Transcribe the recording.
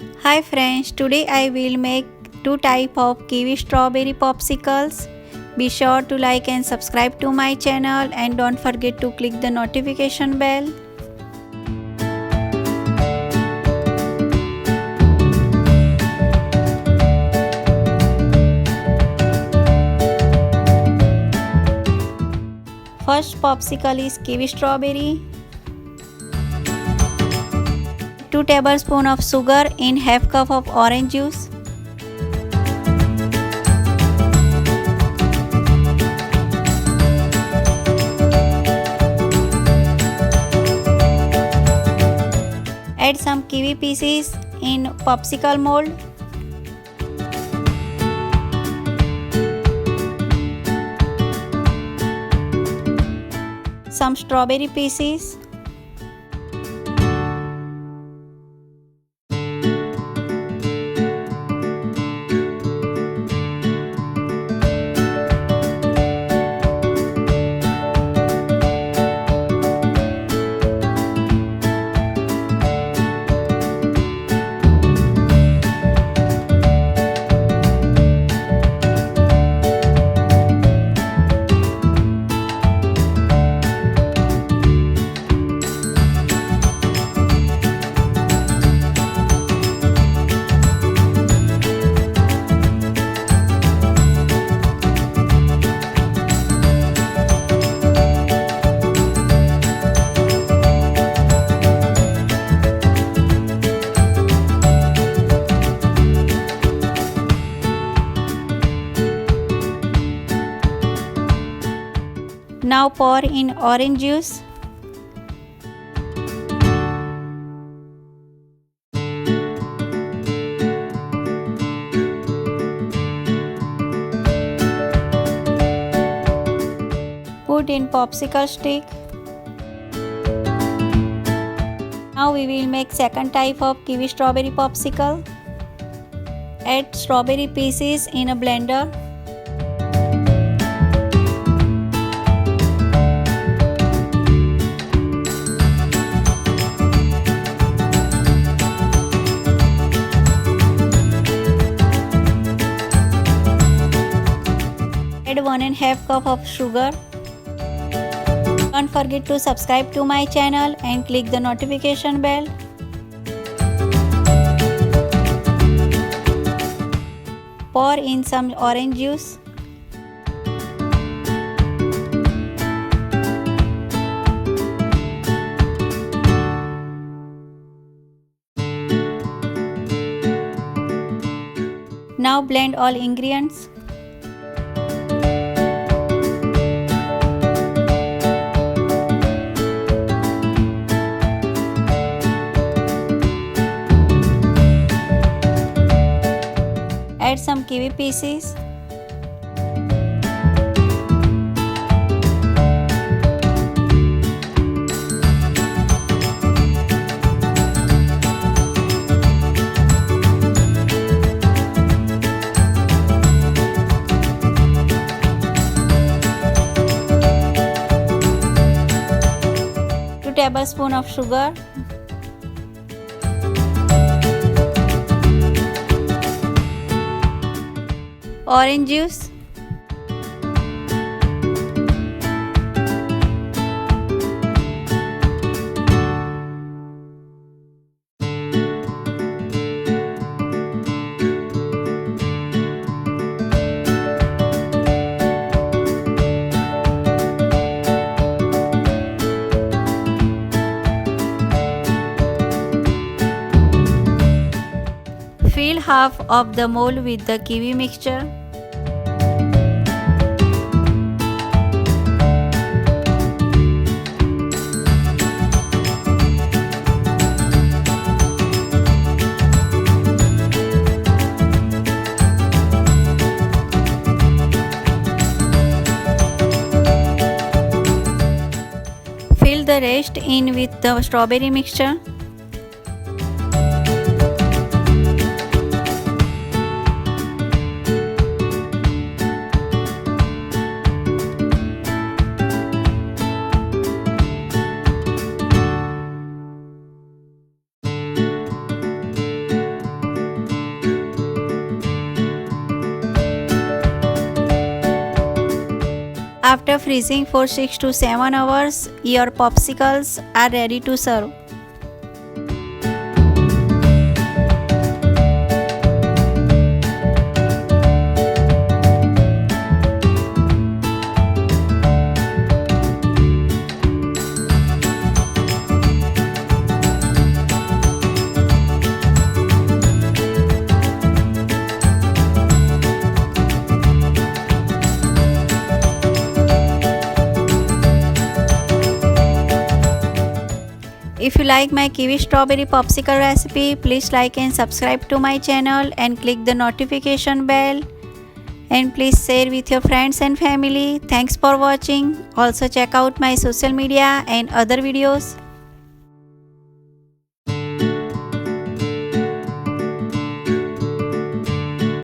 Hi friends, today I will make two type of kiwi strawberry popsicles. Be sure to like and subscribe to my channel and don't forget to click the notification bell. First popsicle is kiwi strawberry. 2 tablespoons of sugar in half cup of orange juice. Add some kiwi pieces in popsicle mold. Some strawberry pieces. Now pour in orange juice. Put in popsicle stick. Now we will make second type of kiwi strawberry popsicle. Add strawberry pieces in a blender. Add 1.5 cup of sugar. Don't forget to subscribe to my channel and click the notification bell. Pour in some orange juice. Now blend all ingredients. Add some kiwi pieces. Two tablespoons of sugar. Orange juice. Fill half of the mold with the kiwi mixture. Fill the rest in with the strawberry mixture. After freezing for 6 to 7 hours, your popsicles are ready to serve. If you like my kiwi strawberry popsicle recipe, please like and subscribe to my channel and click the notification bell. And please share with your friends and family. Thanks for watching. Also check out my social media and other videos.